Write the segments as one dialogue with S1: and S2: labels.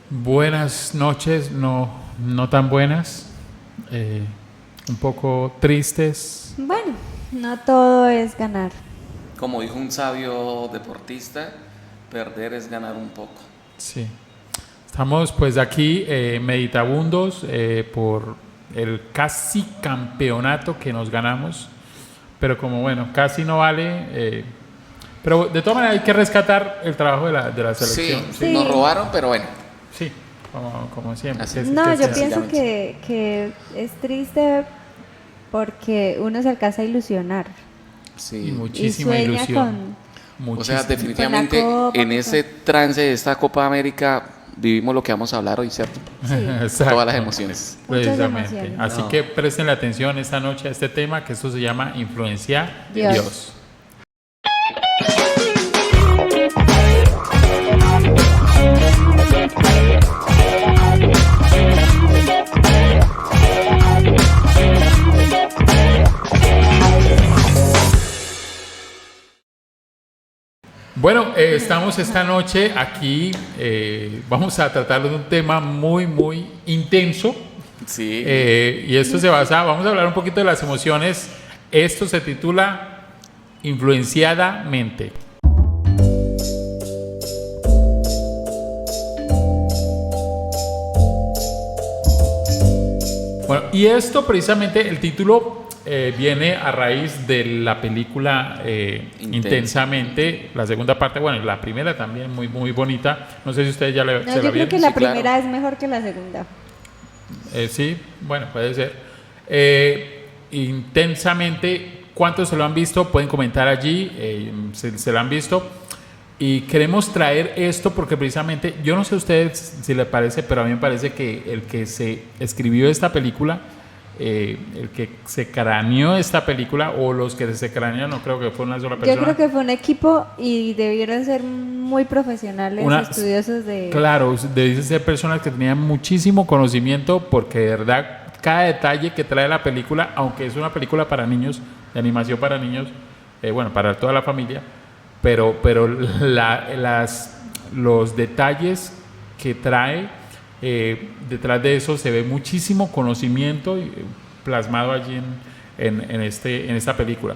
S1: Buenas noches, no tan buenas, un poco tristes.
S2: Bueno, no todo es ganar.
S3: Como dijo un sabio deportista, perder es ganar un poco.
S1: Sí, estamos pues aquí meditabundos por el casi campeonato que nos ganamos, pero como bueno, casi no vale, pero de todas maneras hay que rescatar el trabajo de la selección.
S2: Sí.
S3: Nos robaron, pero bueno.
S1: Sí, como siempre.
S3: Así.
S2: No, yo
S1: sea.
S2: pienso que es triste porque uno se alcanza a ilusionar.
S1: Y
S3: Sí.
S1: muchísima
S2: y sueña
S1: ilusión.
S3: O sea,
S1: Muchísima.
S3: definitivamente
S2: Con la Copa,
S3: en ese trance de esta Copa América vivimos lo que vamos a hablar hoy, ¿cierto?
S2: Sí.
S1: Exacto.
S3: Todas las emociones.
S2: Muchas
S1: Precisamente.
S2: emociones.
S1: Así
S3: No.
S1: que presten la atención esta noche a este tema, que esto se llama Influenciar
S2: Dios.
S1: Dios. Bueno, estamos esta noche aquí, vamos a tratar de un tema muy intenso.
S3: Sí.
S1: Y esto se basa, vamos a hablar un poquito de las emociones. Esto se titula Influenciadamente. Bueno, y esto precisamente, el título viene a raíz de la película Intensamente, la segunda parte, bueno, la primera también muy bonita. No sé si ustedes ya
S2: No,
S1: se
S2: yo
S1: la
S2: creo
S1: vieron.
S2: que la
S3: Sí, claro.
S2: primera es mejor que la segunda.
S1: Sí, bueno, puede ser. Intensamente, ¿cuántos se lo han visto? Pueden comentar allí, se lo han visto. Y queremos traer esto porque precisamente, yo no sé a ustedes si les parece, pero a mí me parece que el que se escribió esta película, el que se craneó esta película, o los que se cranearon, no creo que fue una sola persona.
S2: Yo creo que fue un equipo y debieron ser muy profesionales, estudiosos de...
S1: Claro, deben ser personas que tenían muchísimo conocimiento, porque de verdad cada detalle que trae la película, aunque es una película para niños, de animación para niños, bueno, para toda la familia, pero los detalles que trae, detrás de eso se ve muchísimo conocimiento plasmado allí en esta película.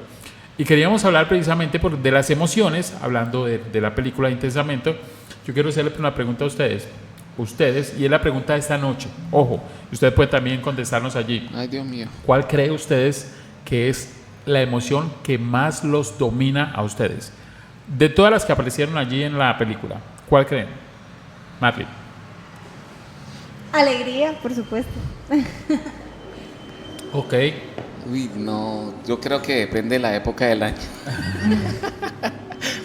S1: Y queríamos hablar precisamente de las emociones, hablando de la película Intensamente. Yo quiero hacerle una pregunta a ustedes, y es la pregunta de esta noche. Ojo, usted puede también contestarnos allí.
S3: Ay, Dios mío.
S1: ¿Cuál cree ustedes que es la emoción que más los domina a ustedes? De todas las que aparecieron allí en la película, ¿cuál creen? Matri.
S2: Alegría, por supuesto.
S1: Ok.
S3: Uy, no. Yo creo que depende de la época del año.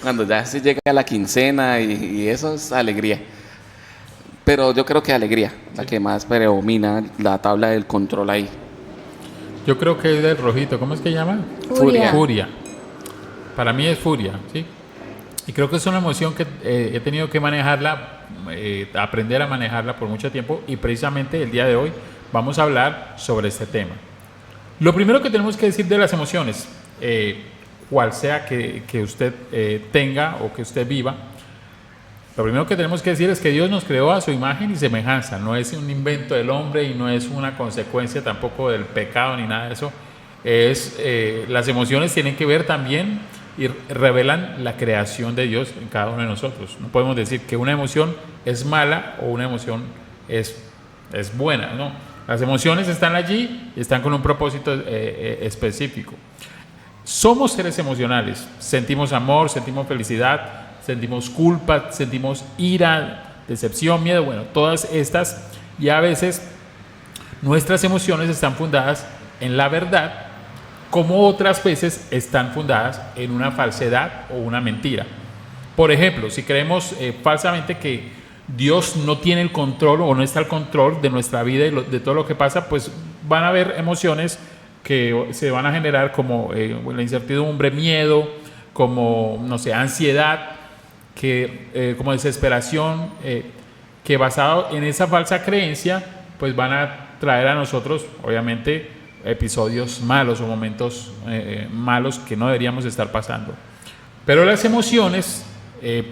S3: Cuando ya se llega a la quincena y eso es alegría. Pero yo creo que alegría, la que más predomina la tabla del control ahí.
S1: Yo creo que es del rojito. ¿Cómo es que llama?
S2: Furia.
S1: Furia. Para mí es furia, ¿sí? Y creo que es una emoción que he tenido que manejarla, aprender a manejarla por mucho tiempo, y precisamente el día de hoy vamos a hablar sobre este tema. Lo primero que tenemos que decir de las emociones, cual sea que usted tenga o que usted viva, lo primero que tenemos que decir es que Dios nos creó a su imagen y semejanza. No es un invento del hombre y no es una consecuencia tampoco del pecado ni nada de eso. Las emociones tienen que ver también y revelan la creación de Dios en cada uno de nosotros. No podemos decir que una emoción es mala o una emoción es buena, ¿no? Las emociones están allí y están con un propósito específico. Somos seres emocionales, sentimos amor, sentimos felicidad, sentimos culpa, sentimos ira, decepción, miedo, bueno, todas estas, y a veces nuestras emociones están fundadas en la verdad, como otras veces están fundadas en una falsedad o una mentira. Por ejemplo, si creemos falsamente que Dios no tiene el control o no está al control de nuestra vida y de todo lo que pasa, pues van a haber emociones que se van a generar como la incertidumbre, miedo, como, no sé, ansiedad, como desesperación, que basado en esa falsa creencia, pues van a traer a nosotros, obviamente, episodios malos o momentos malos que no deberíamos estar pasando. Pero las emociones,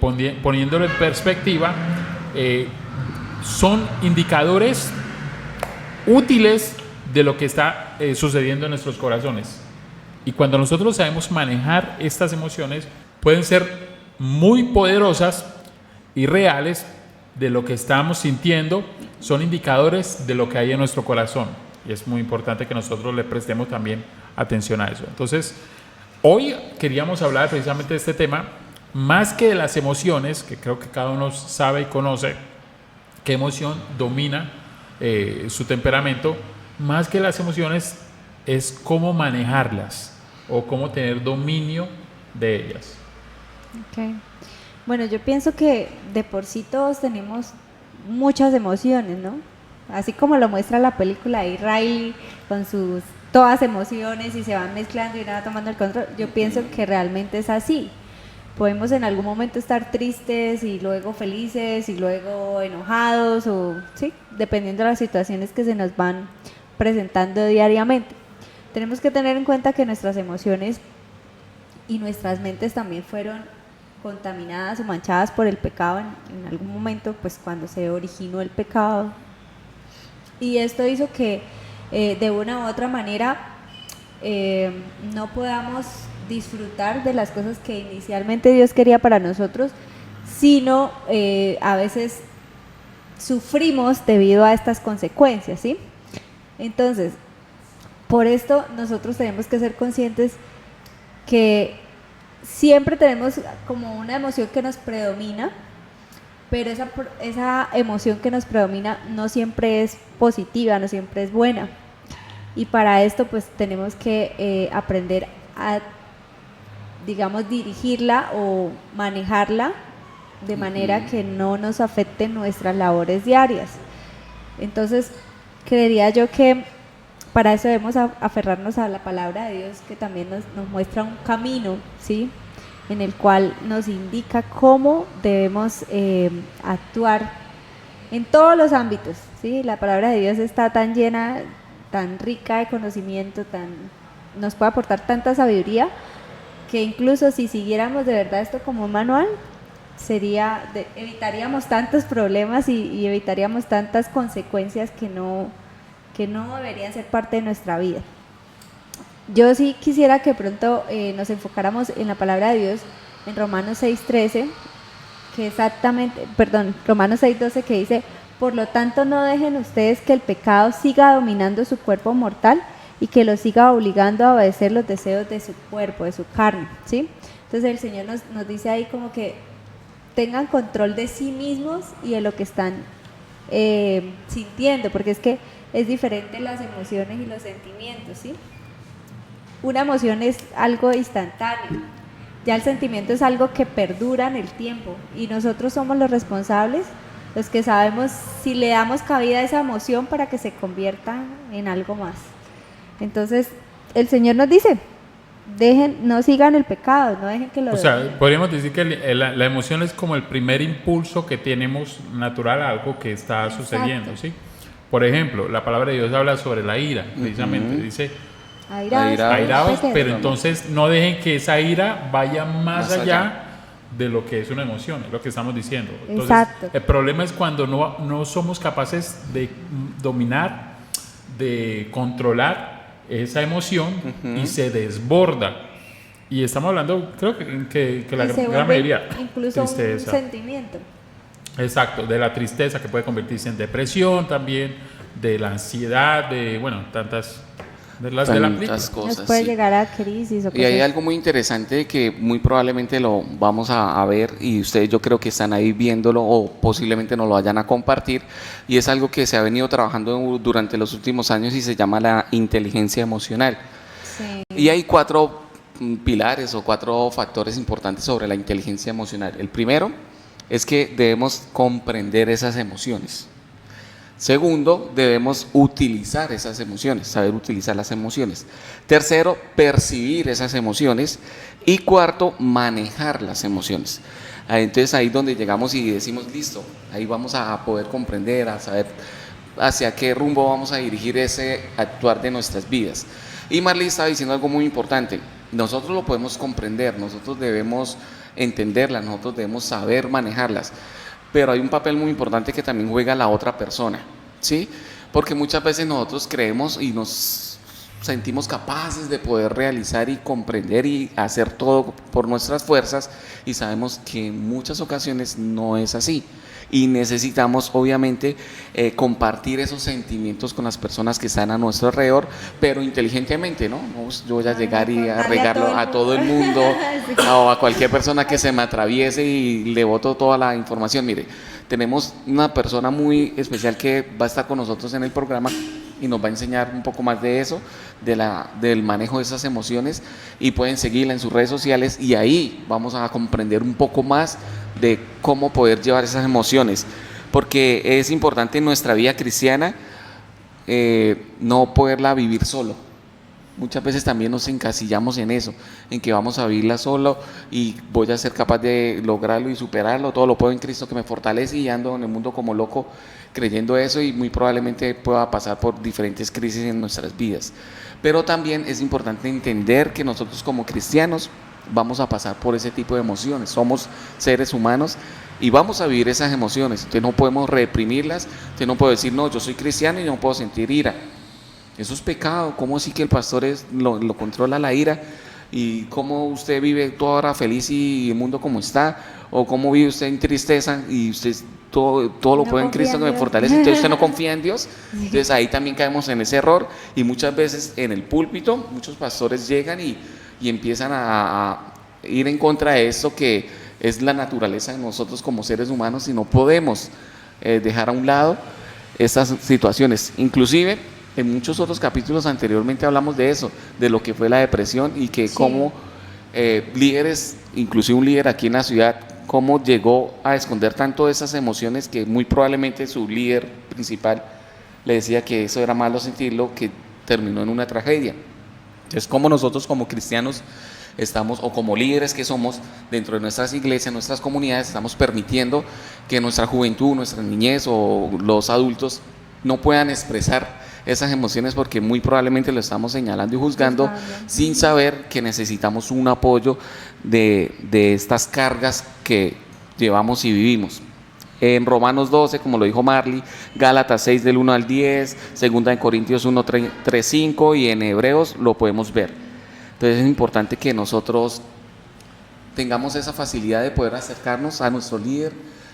S1: poniéndolo en perspectiva, son indicadores útiles de lo que está sucediendo en nuestros corazones. Y cuando nosotros sabemos manejar estas emociones, pueden ser muy poderosas y reales de lo que estamos sintiendo, son indicadores de lo que hay en nuestro corazón. Y es muy importante que nosotros le prestemos también atención a eso. Entonces, hoy queríamos hablar precisamente de este tema, más que de las emociones, que creo que cada uno sabe y conoce qué emoción domina su temperamento. Más que las emociones es cómo manejarlas o cómo tener dominio de ellas.
S2: Okay. Bueno, yo pienso que de por sí todos tenemos muchas emociones, ¿no? Así como lo muestra la película de Riley con sus todas emociones y se van mezclando y una va tomando el control. Yo pienso que realmente es así. Podemos en algún momento estar tristes y luego felices y luego enojados o sí, dependiendo de las situaciones que se nos van presentando diariamente. Tenemos que tener en cuenta que nuestras emociones y nuestras mentes también fueron contaminadas o manchadas por el pecado en algún momento, pues cuando se originó el pecado. Y esto hizo que de una u otra manera no podamos disfrutar de las cosas que inicialmente Dios quería para nosotros, sino a veces sufrimos debido a estas consecuencias, ¿sí? Entonces, por esto nosotros tenemos que ser conscientes que siempre tenemos como una emoción que nos predomina, pero esa emoción que nos predomina no siempre es positiva, no siempre es buena. Y para esto pues tenemos que aprender a, digamos, dirigirla o manejarla de manera que no nos afecten nuestras labores diarias. Entonces, creería yo que para eso debemos aferrarnos a la palabra de Dios, que también nos muestra un camino, ¿sí?, en el cual nos indica cómo debemos actuar en todos los ámbitos, ¿sí? La palabra de Dios está tan llena, tan rica de conocimiento, nos puede aportar tanta sabiduría, que incluso si siguiéramos de verdad esto como un manual, evitaríamos tantos problemas y evitaríamos tantas consecuencias que no deberían ser parte de nuestra vida. Yo sí quisiera que pronto nos enfocáramos en la palabra de Dios, en Romanos 6:13, Romanos 6:12, que dice: por lo tanto no dejen ustedes que el pecado siga dominando su cuerpo mortal y que lo siga obligando a obedecer los deseos de su cuerpo, de su carne, ¿sí? Entonces el Señor nos dice ahí como que tengan control de sí mismos y de lo que están sintiendo, porque es que es diferente las emociones y los sentimientos, ¿sí? Una emoción es algo instantáneo, ya el sentimiento es algo que perdura en el tiempo y nosotros somos los responsables, los que sabemos si le damos cabida a esa emoción para que se convierta en algo más. Entonces el Señor nos dice: no sigan el pecado, no dejen que lo...
S1: O sea, podríamos decir que la emoción es como el primer impulso que tenemos natural a algo que está sucediendo, ¿sí? Por ejemplo, la palabra de Dios habla sobre la ira, precisamente, dice airaos, pero entonces no dejen que esa ira vaya más allá de lo que es una emoción, es lo que estamos diciendo. Entonces, exacto. El problema es cuando no somos capaces de dominar, de controlar esa emoción y se desborda. Y estamos hablando, creo que la gran mayoría,
S2: incluso tristeza. Un sentimiento.
S1: Exacto, de la tristeza, que puede convertirse en depresión también, de la ansiedad, de tantas
S2: cosas. Nos puede llegar a crisis.
S3: Y hay algo muy interesante que muy probablemente lo vamos a ver, y ustedes yo creo que están ahí viéndolo o posiblemente nos lo vayan a compartir, y es algo que se ha venido trabajando durante los últimos años y se llama la inteligencia emocional. Sí. Y hay 4 pilares o 4 factores importantes sobre la inteligencia emocional. El primero es que debemos comprender esas emociones. Segundo, debemos utilizar esas emociones, saber utilizar las emociones. Tercero, percibir esas emociones. Y cuarto, manejar las emociones. Entonces ahí es donde llegamos y decimos: listo, ahí vamos a poder comprender, a saber hacia qué rumbo vamos a dirigir ese actuar de nuestras vidas. Y Marley estaba diciendo algo muy importante: nosotros lo podemos comprender, nosotros debemos entenderlas, nosotros debemos saber manejarlas. pero hay un papel muy importante que también juega la otra persona, ¿sí? Porque muchas veces nosotros creemos y nos sentimos capaces de poder realizar y comprender y hacer todo por nuestras fuerzas, y sabemos que en muchas ocasiones no es así. Y necesitamos obviamente compartir esos sentimientos con las personas que están a nuestro alrededor, pero inteligentemente, ¿no? No, yo voy a llegar y a regarlo a todo el mundo
S2: Sí.
S3: o a cualquier persona que se me atraviese y le boto toda la información. Mire, tenemos una persona muy especial que va a estar con nosotros en el programa y nos va a enseñar un poco más de eso, del manejo de esas emociones, y pueden seguirla en sus redes sociales y ahí vamos a comprender un poco más de cómo poder llevar esas emociones, porque es importante en nuestra vida cristiana no poderla vivir solo. Muchas veces también nos encasillamos en eso, en que vamos a vivirla solo y voy a ser capaz de lograrlo y superarlo, todo lo puedo en Cristo que me fortalece, y ando en el mundo como loco creyendo eso, y muy probablemente pueda pasar por diferentes crisis en nuestras vidas. Pero también es importante entender que nosotros como cristianos vamos a pasar por ese tipo de emociones, somos seres humanos y vamos a vivir esas emociones, entonces no podemos reprimirlas, entonces no puedo decir, no, yo soy cristiano y no puedo sentir ira. Eso es pecado. ¿Cómo así que el pastor lo controla la ira? ¿Y cómo usted vive toda hora feliz y el mundo como está? ¿O cómo vive usted en tristeza y usted todo lo
S2: No
S3: puede en
S2: confía
S3: Cristo
S2: en
S3: que me
S2: Dios.
S3: fortalece? Entonces usted no confía en Dios. Entonces ahí también caemos en ese error, y muchas veces en el púlpito muchos pastores llegan y empiezan a ir en contra de esto que es la naturaleza de nosotros como seres humanos, y no podemos dejar a un lado estas situaciones. Inclusive en muchos otros capítulos anteriormente hablamos de eso, de lo que fue la depresión, y que
S2: Sí.
S3: cómo líderes, inclusive un líder aquí en la ciudad, cómo llegó a esconder tanto esas emociones que muy probablemente su líder principal le decía que eso era malo sentirlo, que terminó en una tragedia. Entonces, como nosotros como cristianos estamos, o como líderes que somos dentro de nuestras iglesias, nuestras comunidades, estamos permitiendo que nuestra juventud, nuestra niñez o los adultos no puedan expresar esas emociones, porque muy probablemente lo estamos señalando y juzgando sin saber que necesitamos un apoyo de estas cargas que llevamos y vivimos. En Romanos 12, como lo dijo Marley, Gálatas 6 del 1 al 10, segunda en Corintios 1, 3, 5, y en Hebreos lo podemos ver. Entonces es importante que nosotros tengamos esa facilidad de poder acercarnos a nuestro líder,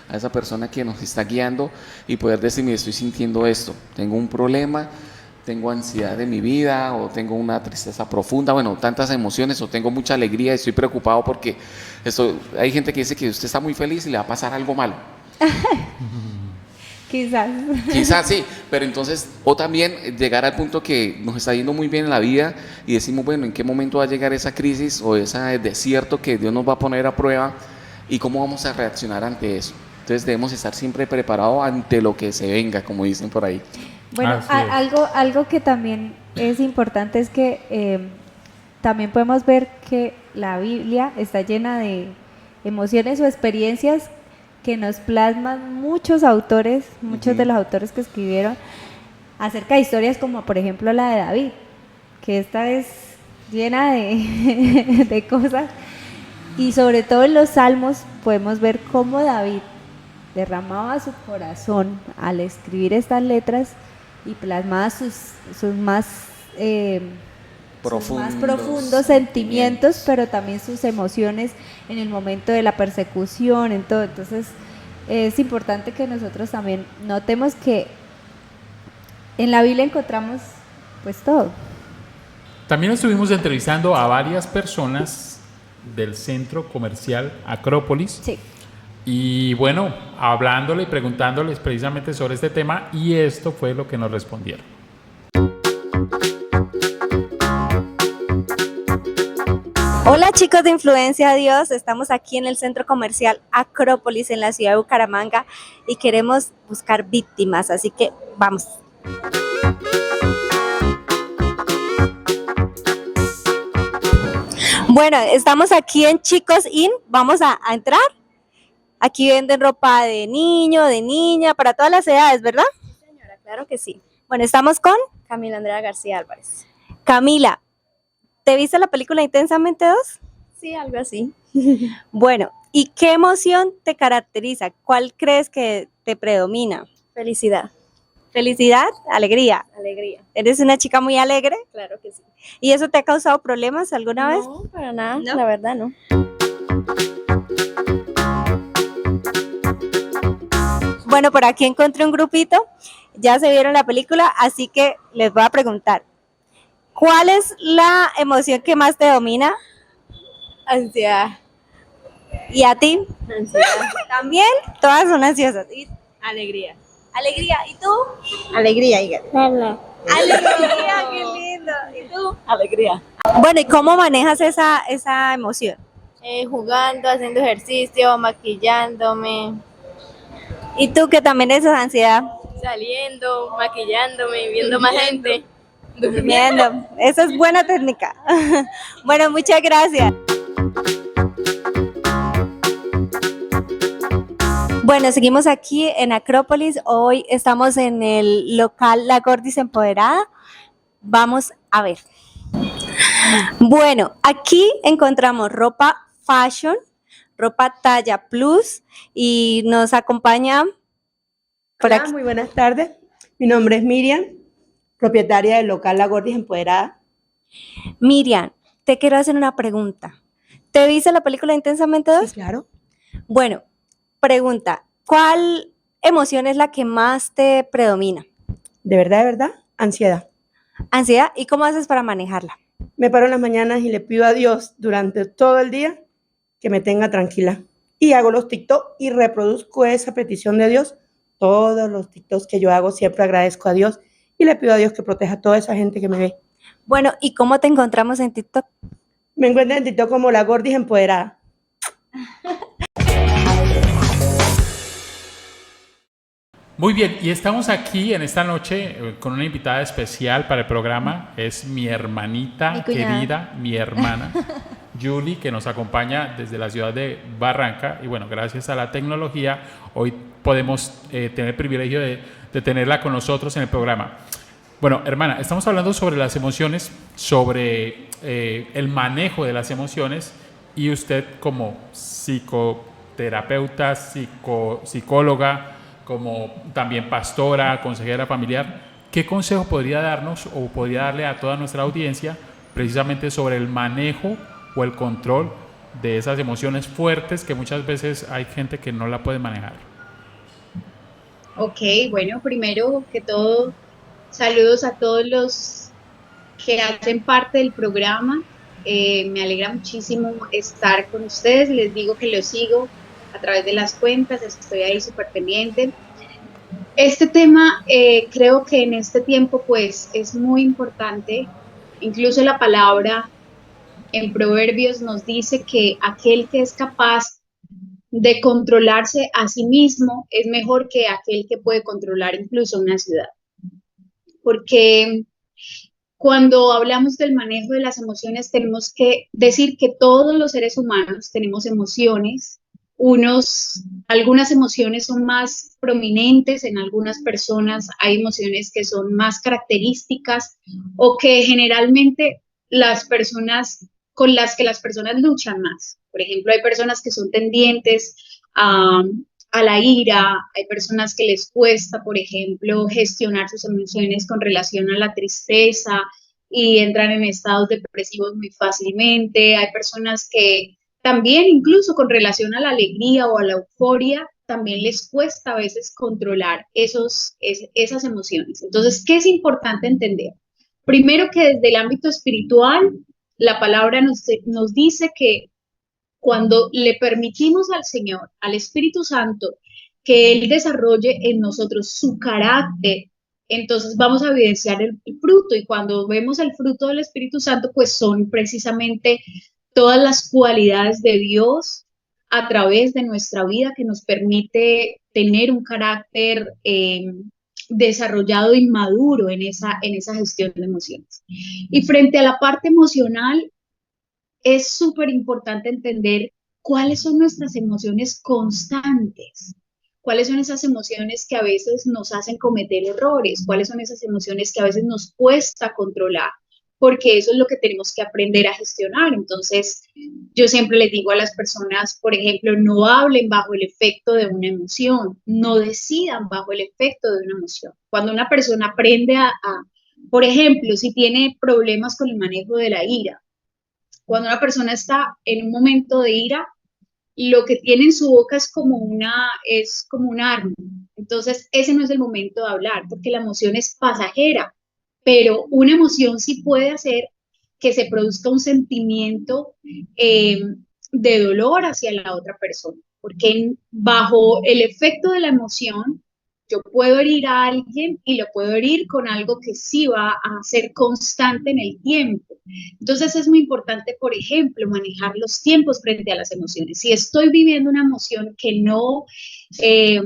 S3: a esa persona que nos está guiando, y poder decir, mire, estoy sintiendo esto, tengo un problema, tengo ansiedad de mi vida, o tengo una tristeza profunda, bueno, tantas emociones, o tengo mucha alegría y estoy preocupado porque hay gente que dice que usted está muy feliz y le va a pasar algo malo.
S2: Quizás.
S3: Quizás sí, pero entonces, o también llegar al punto que nos está yendo muy bien en la vida y decimos, bueno, ¿en qué momento va a llegar esa crisis o ese desierto que Dios nos va a poner a prueba, y cómo vamos a reaccionar ante eso? Entonces debemos estar siempre preparados ante lo que se venga, como dicen por ahí.
S2: Bueno,
S1: Así es.
S2: algo que también es importante es que también podemos ver que la Biblia está llena de emociones o experiencias que nos plasman muchos autores, muchos de los autores que escribieron acerca de historias como por ejemplo la de David, que esta es llena de, de cosas, y sobre todo en los salmos podemos ver cómo David derramaba su corazón al escribir estas letras y plasmaba sus más profundos sentimientos, pero también sus emociones en el momento de la persecución, en todo. Entonces es importante que nosotros también notemos que en la Biblia encontramos pues todo.
S1: También estuvimos entrevistando a varias personas del centro comercial Acrópolis.
S2: Sí.
S1: Y bueno, hablándole y preguntándoles precisamente sobre este tema, y esto fue lo que nos respondieron.
S4: Hola chicos de Influencia Dios, estamos aquí en el centro comercial Acrópolis en la ciudad de Bucaramanga y queremos buscar víctimas, así que vamos. Bueno, estamos aquí en Chicos In, vamos a entrar. Aquí venden ropa de niño, de niña, para todas las edades, ¿verdad?
S5: Sí, señora, claro que sí.
S4: Bueno, estamos con
S5: Camila Andrea García Álvarez.
S4: Camila. ¿Te viste la película Intensamente 2?
S5: Sí, algo así.
S4: Bueno, ¿Y qué emoción te caracteriza? ¿Cuál crees que te predomina?
S5: Felicidad,
S4: ¿Felicidad? ¿Alegría?
S5: alegría.
S4: ¿Eres una chica muy alegre?
S5: Claro que sí.
S4: ¿Y eso te ha causado problemas alguna vez?
S5: No, para nada,
S4: ¿No?
S5: la verdad no.
S4: Bueno, por aquí encontré un grupito, ya se vieron la película, así que les voy a preguntar, ¿cuál es la emoción que más te domina?
S5: Ansiedad,
S4: ¿Y a ti?
S5: ansiedad,
S4: También, todas son ansiosas. ¿Y
S5: alegría.
S4: alegría, ¿y tú?
S5: Alegría, hígado.
S4: Alegría, qué lindo. ¿Y tú?
S5: Alegría.
S4: Bueno, ¿y cómo manejas esa emoción?
S5: Jugando, haciendo ejercicio, maquillándome,
S4: ¿Y tú que también eres ansiedad?
S5: saliendo, maquillándome, viendo más gente.
S4: Durmiendo. Esa es buena técnica. Bueno, muchas gracias. Bueno, seguimos aquí en Acrópolis. Hoy estamos en el local La Gordis Empoderada. Vamos a ver. Bueno, aquí encontramos ropa fashion, ropa talla plus y nos acompaña por
S6: Hola,
S4: aquí.
S6: muy buenas tardes. Mi nombre es Miriam, propietaria del local La Gordis Empoderada.
S4: Miriam, te quiero hacer una pregunta. ¿Te viste la película Intensamente 2?
S6: Sí, claro.
S4: Bueno, pregunta, ¿cuál emoción es la que más te predomina?
S6: De verdad, ansiedad.
S4: Ansiedad, ¿y cómo haces para manejarla?
S6: Me paro en las mañanas y le pido a Dios durante todo el día que me tenga tranquila. Y hago los TikTok y reproduzco esa petición de Dios. Todos los TikToks que yo hago siempre agradezco a Dios y le pido a Dios que proteja a toda esa gente que me ve.
S4: Bueno, ¿y cómo te encontramos en TikTok?
S6: Me encuentran en TikTok como La Gordis Empoderada.
S1: Muy bien, y estamos aquí en esta noche con una invitada especial para el programa. Es mi hermanita
S2: Mi cuñada.
S1: querida, mi hermana, Julie, que nos acompaña desde la ciudad de Barranca. Y bueno, gracias a la tecnología, hoy podemos tener el privilegio de tenerla con nosotros en el programa. Bueno, hermana, estamos hablando sobre las emociones, sobre el manejo de las emociones, y usted como psicoterapeuta, psicóloga, como también pastora, consejera familiar, ¿qué consejo podría darnos o podría darle a toda nuestra audiencia precisamente sobre el manejo o el control de esas emociones fuertes que muchas veces hay gente que no la puede manejar?
S7: Ok, bueno, primero que todo, saludos a todos los que hacen parte del programa. Me alegra muchísimo estar con ustedes. Les digo que los sigo a través de las cuentas, estoy ahí súper pendiente. Este tema, creo que en este tiempo, pues, es muy importante. Incluso la palabra en Proverbios nos dice que aquel que es capaz de controlarse a sí mismo es mejor que aquel que puede controlar incluso una ciudad. Porque cuando hablamos del manejo de las emociones, tenemos que decir que todos los seres humanos tenemos emociones. Algunas emociones son más prominentes en algunas personas, hay emociones que son más características o que generalmente las personas con las que las personas luchan más. Por ejemplo, hay personas que son tendientes a, a la ira, hay personas que les cuesta, por ejemplo, gestionar sus emociones con relación a la tristeza y entran en estados depresivos muy fácilmente, hay personas que también incluso con relación a la alegría o a la euforia, también les cuesta a veces controlar esas emociones. Entonces, ¿qué es importante entender? Primero que desde el ámbito espiritual, la palabra nos dice que cuando le permitimos al Señor, al Espíritu Santo, que Él desarrolle en nosotros su carácter, entonces vamos a evidenciar el fruto. Y cuando vemos el fruto del Espíritu Santo, pues son precisamente todas las cualidades de Dios a través de nuestra vida que nos permite tener un carácter desarrollado y maduro en esa gestión de emociones. Y frente a la parte emocional, es súper importante entender cuáles son nuestras emociones constantes, cuáles son esas emociones que a veces nos hacen cometer errores, cuáles son esas emociones que a veces nos cuesta controlar. porque eso es lo que tenemos que aprender a gestionar. Entonces, yo siempre les digo a las personas, por ejemplo, no hablen bajo el efecto de una emoción, no decidan bajo el efecto de una emoción. Cuando una persona aprende por ejemplo, si tiene problemas con el manejo de la ira, cuando una persona está en un momento de ira, lo que tiene en su boca es como un arma. Entonces, ese no es el momento de hablar, porque la emoción es pasajera, pero una emoción sí puede hacer que se produzca un sentimiento de dolor hacia la otra persona, porque bajo el efecto de la emoción, yo puedo herir a alguien y lo puedo herir con algo que sí va a ser constante en el tiempo. Entonces es muy importante, por ejemplo, manejar los tiempos frente a las emociones. Si estoy viviendo una emoción eh,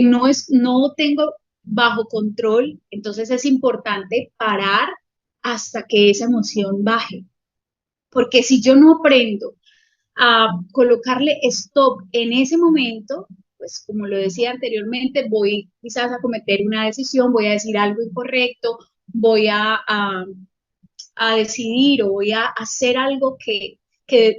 S7: no tengo bajo control, entonces es importante parar hasta que esa emoción baje. Porque si yo no aprendo a colocarle stop en ese momento, pues como lo decía anteriormente, voy quizás a cometer una decisión, voy a decir algo incorrecto, voy a decidir o voy a hacer algo que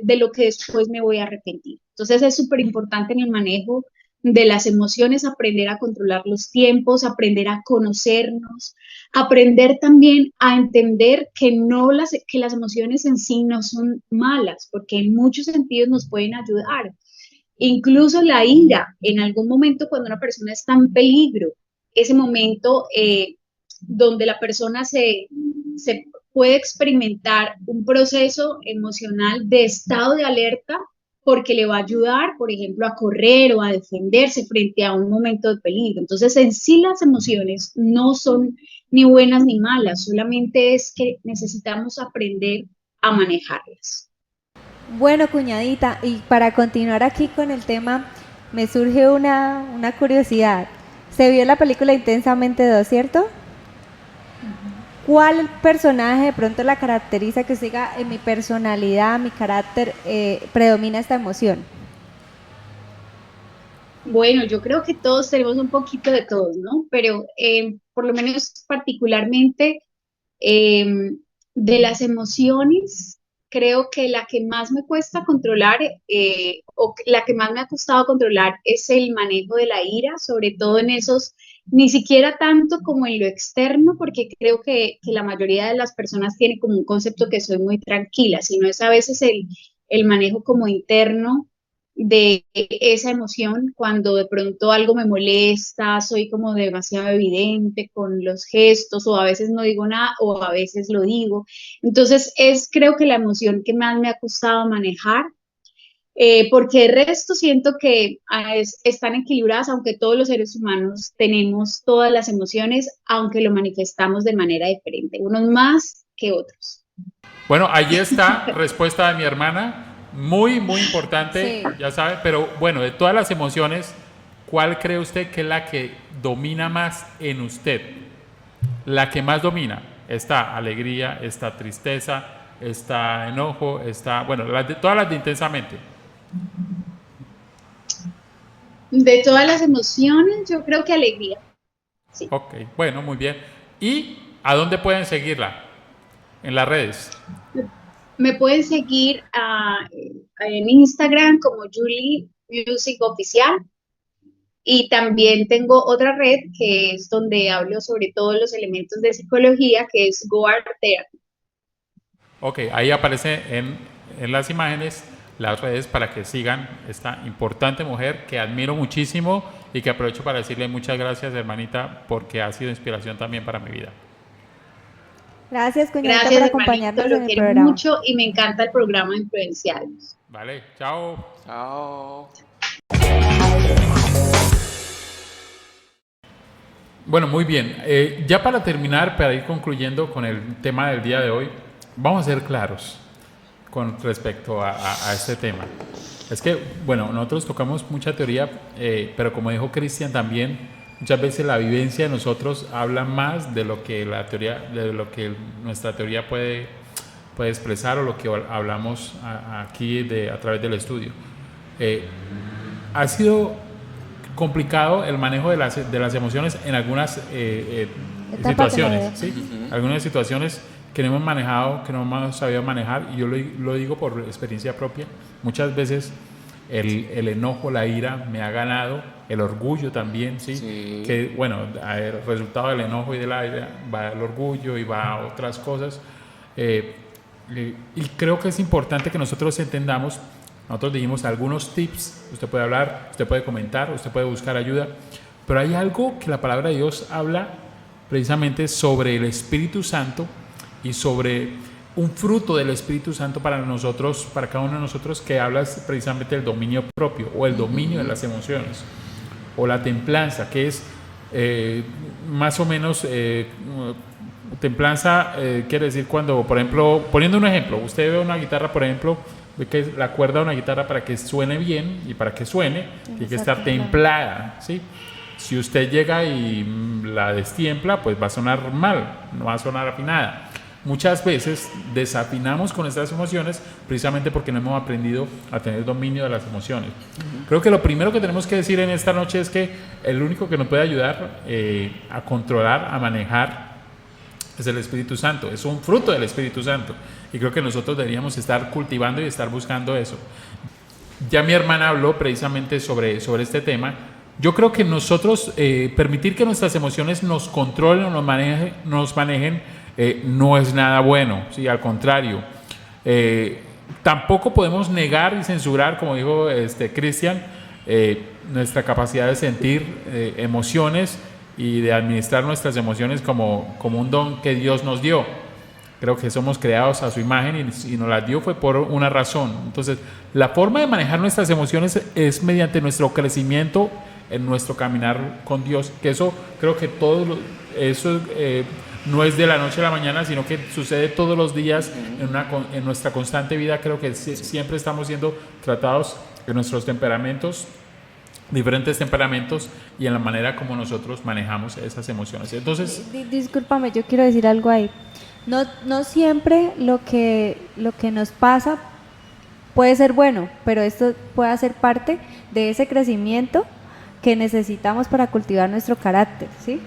S7: de lo que después me voy a arrepentir. Entonces es súper importante en el manejo de las emociones, aprender a controlar los tiempos, aprender a conocernos, aprender también a entender que las emociones en sí no son malas, porque en muchos sentidos nos pueden ayudar. Incluso la ira, en algún momento cuando una persona está en peligro, ese momento donde la persona se puede experimentar un proceso emocional de estado de alerta porque le va a ayudar, por ejemplo, a correr o a defenderse frente a un momento de peligro. Entonces, en sí las emociones no son ni buenas ni malas, solamente es que necesitamos aprender a manejarlas.
S2: Bueno, cuñadita, y para continuar aquí con el tema, me surge una curiosidad. Se vio la película Intensamente 2, ¿cierto? ¿Cuál personaje de pronto la caracteriza que usted diga, en mi personalidad, mi carácter, predomina esta emoción?
S7: Bueno, yo creo que todos tenemos un poquito de todos, ¿no? Pero por lo menos particularmente eh, de las emociones, creo que la que más me cuesta controlar o la que más me ha costado controlar es el manejo de la ira, sobre todo en esos, ni siquiera tanto como en lo externo, porque creo que la mayoría de las personas tiene como un concepto que soy muy tranquila, sino es a veces el manejo como interno de esa emoción cuando de pronto algo me molesta, soy como demasiado evidente con los gestos o a veces no digo nada o a veces lo digo. Entonces es creo que la emoción que más me ha costado manejar porque el resto siento que están equilibradas, aunque todos los seres humanos tenemos todas las emociones, aunque lo manifestamos de manera diferente, unos más que otros.
S1: Bueno, allí está respuesta de mi hermana, muy, muy importante,
S2: Sí.
S1: ya sabe, pero bueno, de todas las emociones, ¿cuál cree usted que es la que domina más en usted? La que más domina, está alegría, está tristeza, está enojo, está, bueno, todas las de intensamente.
S7: De todas las emociones, yo creo que alegría. Sí.
S1: Ok, bueno, muy bien. ¿Y a dónde pueden seguirla? En las redes.
S7: Me pueden seguir en Instagram como Julie Music Oficial y también tengo otra red que es donde hablo sobre todos los elementos de psicología, que es Goart Therapy.
S1: Ok, ahí aparece en las imágenes las redes para que sigan esta importante mujer que admiro muchísimo y que aprovecho para decirle muchas gracias, hermanita, porque ha sido inspiración también para mi vida.
S2: Gracias, cuñadita,
S7: Gracias,
S2: por
S7: hermanito,
S2: acompañarnos
S7: lo
S2: en el
S7: quiero
S2: programa.
S7: mucho y me encanta el programa Influencial.
S1: Vale, chao.
S3: Chao.
S1: Bueno, muy bien. Ya para terminar, para ir concluyendo con el tema del día de hoy, vamos a ser claros con respecto a este tema. Es que, bueno, nosotros tocamos mucha teoría, pero como dijo Cristian también, muchas veces la vivencia de nosotros habla más de lo que la teoría, de lo que nuestra teoría puede expresar o lo que hablamos aquí a través del estudio. Ha sido complicado el manejo de las emociones en algunas
S2: Etapas de la
S1: situaciones,
S2: vida.
S1: ¿sí? Algunas situaciones que no hemos manejado, que no hemos sabido manejar, y yo lo digo por experiencia propia. Muchas veces el enojo, la ira me ha ganado, el orgullo también, ¿sí?
S3: Sí.
S1: Que bueno, el resultado del enojo y de la ira va el orgullo y va a otras cosas. Y creo que es importante que nosotros entendamos. Nosotros dijimos algunos tips, usted puede hablar, usted puede comentar, usted puede buscar ayuda, pero hay algo que la palabra de Dios habla precisamente sobre el Espíritu Santo y sobre un fruto del Espíritu Santo para nosotros, para cada uno de nosotros, que habla precisamente del dominio propio o el dominio de las emociones o la templanza, que es más o menos templanza quiere decir cuando, por ejemplo, poniendo un ejemplo, usted ve una guitarra, por ejemplo, ve que la cuerda de una guitarra, para que suene bien y para que suene tiene que estar templada, ¿sí? Si usted llega y la destiempla, pues va a sonar mal, no va a sonar afinada. Muchas veces desafinamos con estas emociones precisamente porque no hemos aprendido a tener dominio de las emociones. Creo que lo primero que tenemos que decir en esta noche es que el único que nos puede ayudar a controlar, a manejar, es el Espíritu Santo. Es un fruto del Espíritu Santo. Y creo que nosotros deberíamos estar cultivando y estar buscando eso. Ya mi hermana habló precisamente sobre este tema. Yo creo que nosotros permitir que nuestras emociones nos controlen o nos manejen no es nada bueno, ¿sí? Al contrario. Tampoco podemos negar y censurar, como dijo Cristian, nuestra capacidad de sentir emociones y de administrar nuestras emociones como un don que Dios nos dio. Creo que somos creados a su imagen y nos las dio fue por una razón. Entonces, la forma de manejar nuestras emociones es mediante nuestro crecimiento en nuestro caminar con Dios, que eso creo que eso no es de la noche a la mañana, sino que sucede todos los días en nuestra constante vida. Creo que siempre estamos siendo tratados en nuestros temperamentos, diferentes temperamentos, y en la manera como nosotros manejamos esas emociones. Entonces,
S2: Discúlpame, yo quiero decir algo ahí. No siempre lo que nos pasa puede ser bueno, pero esto puede ser parte de ese crecimiento que necesitamos para cultivar nuestro carácter, ¿sí?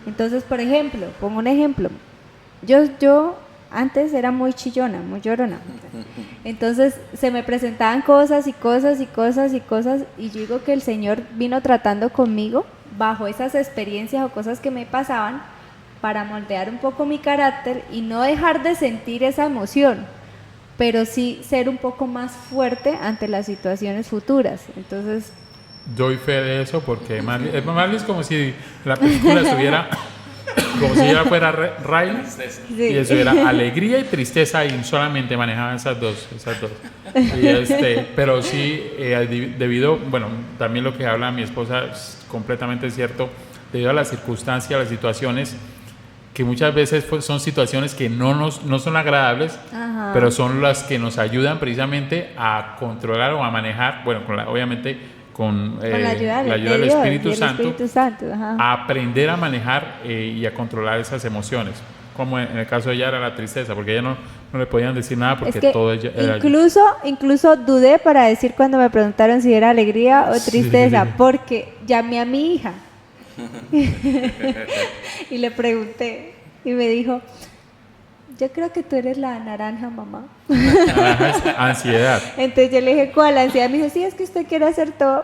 S2: Entonces, por ejemplo, pongo un ejemplo. Yo antes era muy chillona, muy llorona. Entonces se me presentaban cosas y cosas y cosas y cosas, y yo digo que el Señor vino tratando conmigo bajo esas experiencias o cosas que me pasaban para moldear un poco mi carácter y no dejar de sentir esa emoción, pero sí ser un poco más fuerte ante las situaciones futuras. Entonces,
S1: doy fe de eso porque Marley es como si la película estuviera como si ella fuera Riley,
S2: sí.
S1: Y eso era alegría y tristeza y solamente manejaban esas dos. Y pero sí, debido, bueno, también lo que habla mi esposa es completamente cierto, debido a las circunstancias, a las situaciones, que muchas veces son situaciones que no son agradables, ajá, pero son las que nos ayudan precisamente a controlar o a manejar, bueno, obviamente con la ayuda del Espíritu Santo, a aprender a manejar y a controlar esas emociones. Como en el caso de ella era la tristeza, porque ella no le podían decir nada porque es que todo ella era...
S2: Incluso dudé para decir cuando me preguntaron si era alegría o tristeza, sí, porque llamé a mi hija y le pregunté y me dijo: yo creo que tú eres la naranja, mamá.
S1: Ansiedad.
S2: Entonces yo le dije: ¿cuál ansiedad? Me dijo: sí, es que usted quiere hacer todo.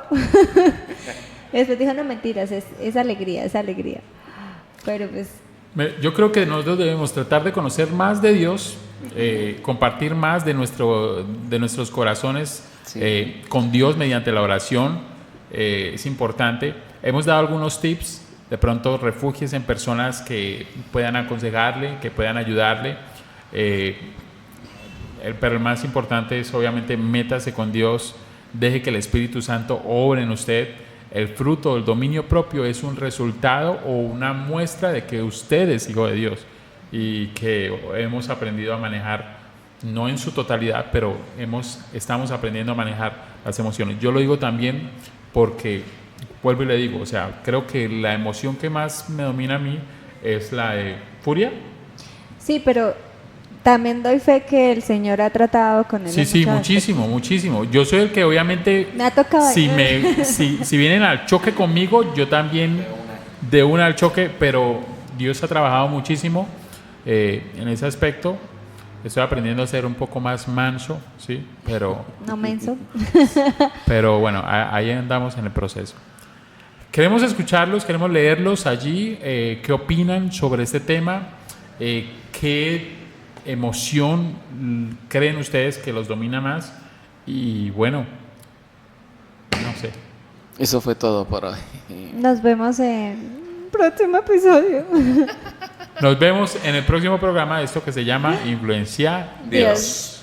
S2: Y después dijo: no, mentiras, es alegría, es alegría. Pero pues...
S1: Yo creo que nosotros debemos tratar de conocer más de Dios, compartir más de nuestros corazones, sí, con Dios mediante la oración. Es importante. Hemos dado algunos tips. De pronto, refúgiese en personas que puedan aconsejarle, que puedan ayudarle. Pero el más importante es, obviamente, métase con Dios, deje que el Espíritu Santo obre en usted. El fruto del dominio propio es un resultado o una muestra de que usted es hijo de Dios y que hemos aprendido a manejar, no en su totalidad, pero estamos aprendiendo a manejar las emociones. Yo lo digo también porque, vuelvo y le digo, o sea, creo que la emoción que más me domina a mí es la de furia.
S2: Sí, pero también doy fe que el Señor ha tratado con él.
S1: Sí, muchísimo. Yo soy el que obviamente,
S2: me ha tocado.
S1: Si vienen al choque conmigo, yo también de una al choque, pero Dios ha trabajado muchísimo en ese aspecto estoy aprendiendo a ser un poco más manso, ¿sí?
S2: No menso.
S1: Pero bueno, ahí andamos en el proceso. Queremos escucharlos, queremos leerlos allí. ¿Qué opinan sobre este tema? ¿Qué emoción creen ustedes que los domina más? Y bueno, no sé.
S3: Eso fue todo por hoy.
S2: Nos vemos en un próximo episodio.
S1: Nos vemos en el próximo programa de esto que se llama Influencia Dios.